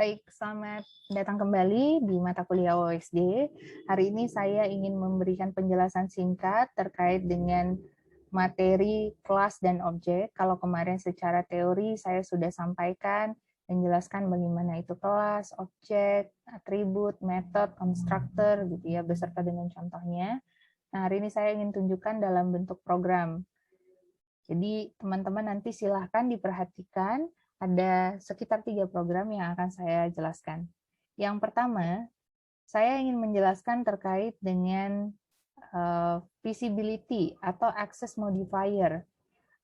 Baik, selamat datang kembali di mata kuliah OSD. Hari ini saya ingin memberikan penjelasan singkat terkait dengan materi kelas dan objek. Kalau kemarin secara teori saya sudah sampaikan, menjelaskan bagaimana itu kelas, objek, atribut, metode, konstruktor, gitu ya, beserta dengan contohnya. Nah, hari ini saya ingin tunjukkan dalam bentuk program. Jadi teman-teman nanti silahkan diperhatikan, ada sekitar 3 program yang akan saya jelaskan. Yang pertama, saya ingin menjelaskan terkait dengan visibility atau access modifier.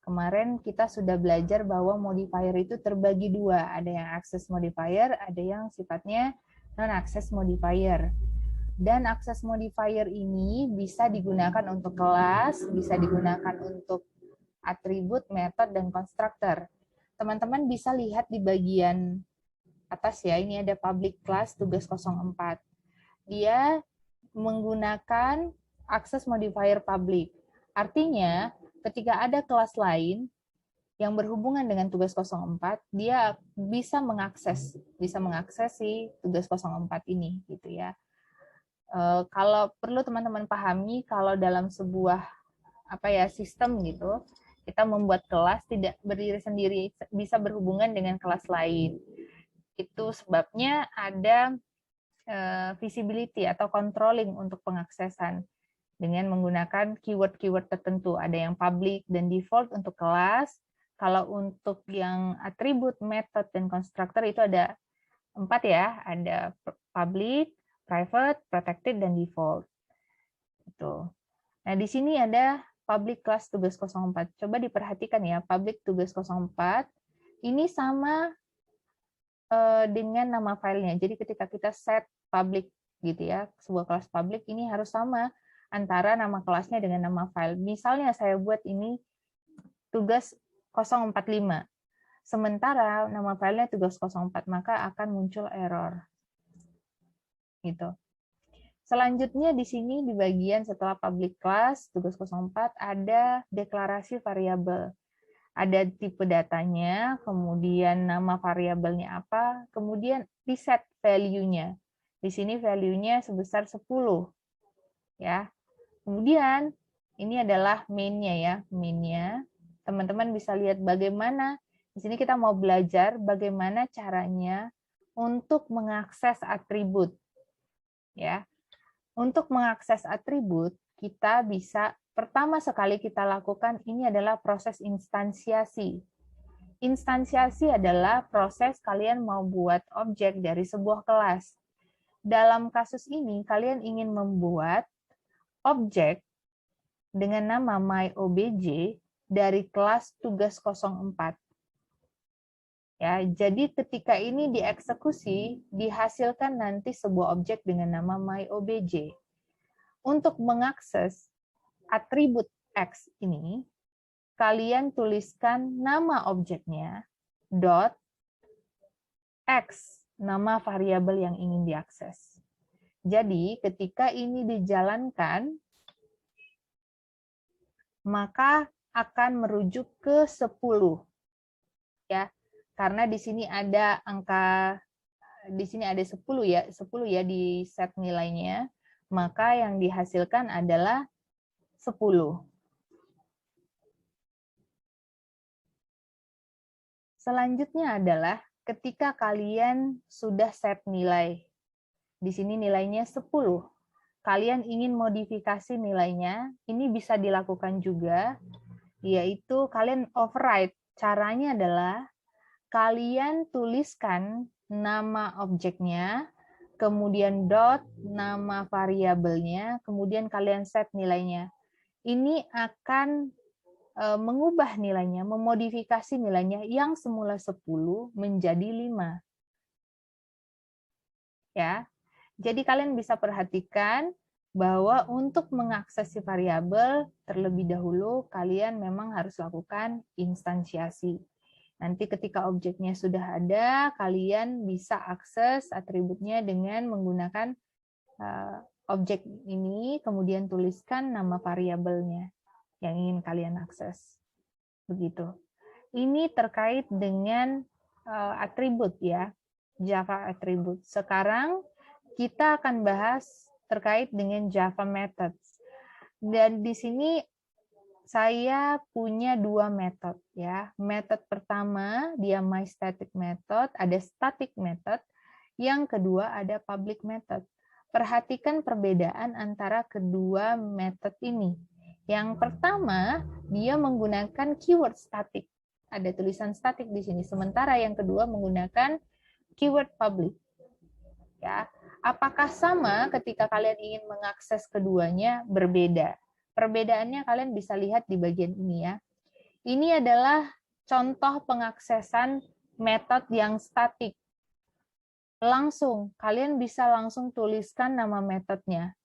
Kemarin kita sudah belajar bahwa modifier itu terbagi dua, ada yang access modifier, ada yang sifatnya non-access modifier. Dan access modifier ini bisa digunakan untuk kelas, bisa digunakan untuk atribut, metode, dan konstruktor. Teman-teman bisa lihat di bagian atas ya, ini ada public class tugas 04. Dia menggunakan access modifier public. Artinya, ketika ada kelas lain yang berhubungan dengan tugas 04, dia bisa mengakses si tugas 04 ini gitu ya. Kalau perlu teman-teman pahami, kalau dalam sebuah sistem gitu, kita membuat kelas tidak berdiri sendiri, bisa berhubungan dengan kelas lain. Itu sebabnya ada visibility atau controlling untuk pengaksesan dengan menggunakan keyword-keyword tertentu. Ada yang public dan default untuk kelas. Kalau untuk yang atribut, method, dan konstruktor itu ada 4 ya. Ada public, private, protected, dan default. Itu. Nah, di sini ada public class tugas 04. Coba diperhatikan ya, public tugas 04 ini sama dengan nama filenya. Jadi ketika kita set public gitu ya, sebuah kelas public ini harus sama antara nama kelasnya dengan nama file. Misalnya saya buat ini tugas 045. Sementara nama filenya tugas 04, maka akan muncul error. Gitu. Selanjutnya di sini di bagian setelah public class tugas 04 ada deklarasi variabel. Ada tipe datanya, kemudian nama variabelnya apa, kemudian reset value-nya. Di sini value-nya sebesar 10. Ya. Kemudian ini adalah main-nya ya, main-nya. Teman-teman bisa lihat bagaimana di sini kita mau belajar bagaimana caranya untuk mengakses atribut. Ya. Untuk mengakses atribut, kita bisa pertama sekali kita lakukan ini adalah proses instansiasi. Instansiasi adalah proses kalian mau buat objek dari sebuah kelas. Dalam kasus ini, kalian ingin membuat objek dengan nama myObj dari kelas tugas 04. Ya, jadi ketika ini dieksekusi, dihasilkan nanti sebuah objek dengan nama myObj. Untuk mengakses atribut X ini, kalian tuliskan nama objeknya, dot X, nama variabel yang ingin diakses. Jadi ketika ini dijalankan, maka akan merujuk ke 10. Ya, karena di sini ada angka, di sini ada 10 ya di set nilainya, maka yang dihasilkan adalah 10. Selanjutnya adalah ketika kalian sudah set nilai. Di sini nilainya 10. Kalian ingin modifikasi nilainya, ini bisa dilakukan juga, yaitu kalian override. Caranya adalah kalian tuliskan nama objeknya, kemudian dot nama variabelnya, kemudian kalian set nilainya. Ini akan mengubah nilainya, memodifikasi nilainya yang semula 10 menjadi 5. Ya. Jadi kalian bisa perhatikan bahwa untuk mengakses si variabel terlebih dahulu kalian memang harus lakukan instansiasi. Nanti ketika objeknya sudah ada, kalian bisa akses atributnya dengan menggunakan objek ini, kemudian tuliskan nama variabelnya yang ingin kalian akses. Begitu. Ini terkait dengan atribut ya. Java Attribute. Sekarang kita akan bahas terkait dengan Java Methods. Dan di sini saya punya dua metode ya. Metode pertama dia my static method, ada static method. Yang kedua ada public method. Perhatikan perbedaan antara kedua metode ini. Yang pertama dia menggunakan keyword static. Ada tulisan static di sini. Sementara yang kedua menggunakan keyword public. Ya. Apakah sama ketika kalian ingin mengakses keduanya? Berbeda. Perbedaannya kalian bisa lihat di bagian ini ya. Ini adalah contoh pengaksesan metode yang statik. Langsung, kalian bisa langsung tuliskan nama metodenya.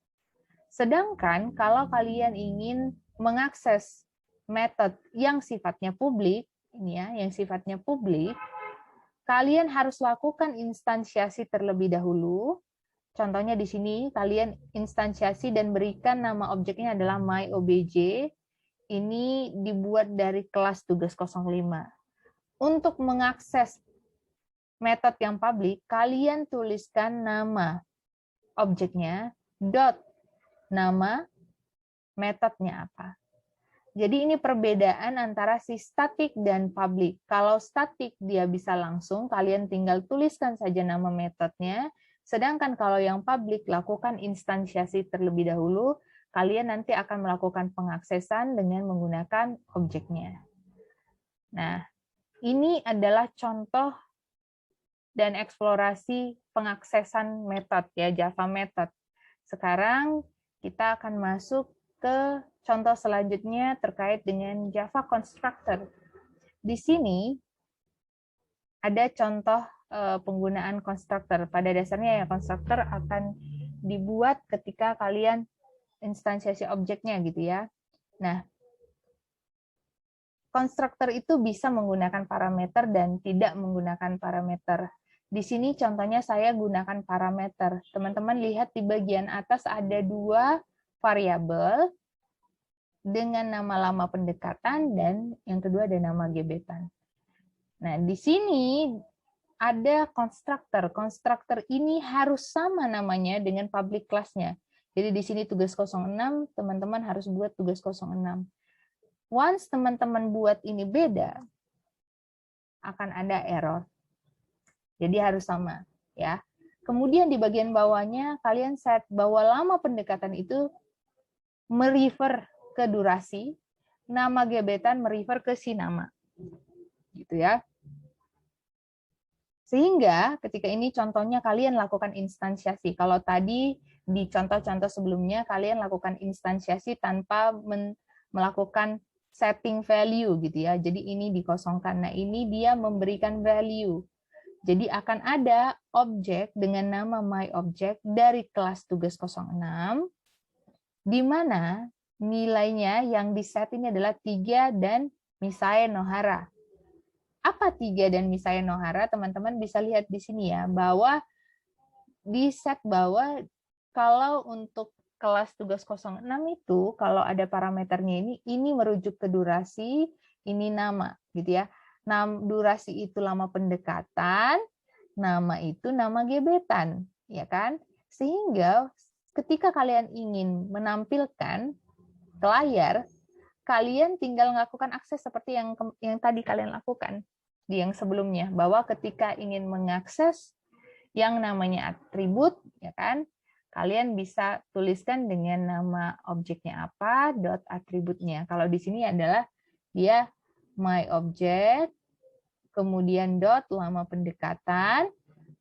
Sedangkan kalau kalian ingin mengakses metode yang sifatnya publik, ini ya, yang sifatnya publik, kalian harus lakukan instansiasi terlebih dahulu. Contohnya di sini, kalian instansiasi dan berikan nama objeknya adalah myObj. Ini dibuat dari kelas tugas 05. Untuk mengakses metode yang publik, kalian tuliskan nama objeknya, dot, nama metodenya apa. Jadi ini perbedaan antara si static dan public. Kalau static dia bisa langsung, kalian tinggal tuliskan saja nama metodenya. Sedangkan kalau yang public, lakukan instansiasi terlebih dahulu, kalian nanti akan melakukan pengaksesan dengan menggunakan objeknya. Nah, ini adalah contoh dan eksplorasi pengaksesan metode ya, Java method. Sekarang kita akan masuk ke contoh selanjutnya terkait dengan Java constructor. Di sini ada contoh penggunaan constructor. Pada dasarnya ya constructor akan dibuat ketika kalian instansiasi objeknya gitu ya. Nah, constructor itu bisa menggunakan parameter dan tidak menggunakan parameter. Di sini contohnya saya gunakan parameter. Teman-teman lihat di bagian atas ada dua variabel dengan nama lama pendekatan dan yang kedua ada nama gebetan. Nah, di sini ada constructor. Constructor ini harus sama namanya dengan public class-nya. Jadi di sini tugas 06, teman-teman harus buat tugas 06. Once teman-teman buat ini beda, akan ada error. Jadi harus sama, ya. Kemudian di bagian bawahnya kalian set bahwa lama pendekatan itu merefer ke durasi, nama gebetan merefer ke si nama. Gitu ya. Sehingga ketika ini contohnya kalian lakukan instansiasi. Kalau tadi di contoh-contoh sebelumnya kalian lakukan instansiasi tanpa melakukan setting value gitu ya. Jadi ini dikosongkan. Nah, ini dia memberikan value. Jadi akan ada objek dengan nama myObject dari kelas tugas 06 di mana nilainya yang diset ini adalah 3 dan Misae Nohara. Apa 3 dan Misae Nohara? Teman-teman bisa lihat di sini ya, bahwa di set bahwa kalau untuk kelas tugas 06 itu, kalau ada parameternya ini merujuk ke durasi, ini nama, gitu ya. Durasi itu lama pendekatan, nama itu nama gebetan, ya kan? Sehingga ketika kalian ingin menampilkan ke layar, kalian tinggal melakukan akses seperti yang tadi kalian lakukan di yang sebelumnya, bahwa ketika ingin mengakses yang namanya atribut, ya kan, kalian bisa tuliskan dengan nama objeknya apa, dot atributnya. Kalau di sini adalah dia myObject, kemudian dot lama pendekatan,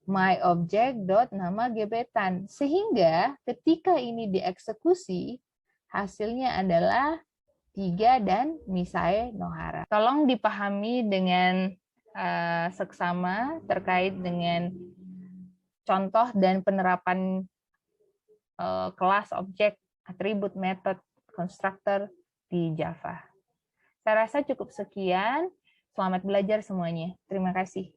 myObject dot nama gebetan. Sehingga ketika ini dieksekusi, hasilnya adalah 3 dan Misae Nohara. Tolong dipahami dengan seksama terkait dengan contoh dan penerapan kelas, objek, atribut, metode, constructor di Java. Saya rasa cukup sekian. Selamat belajar semuanya. Terima kasih.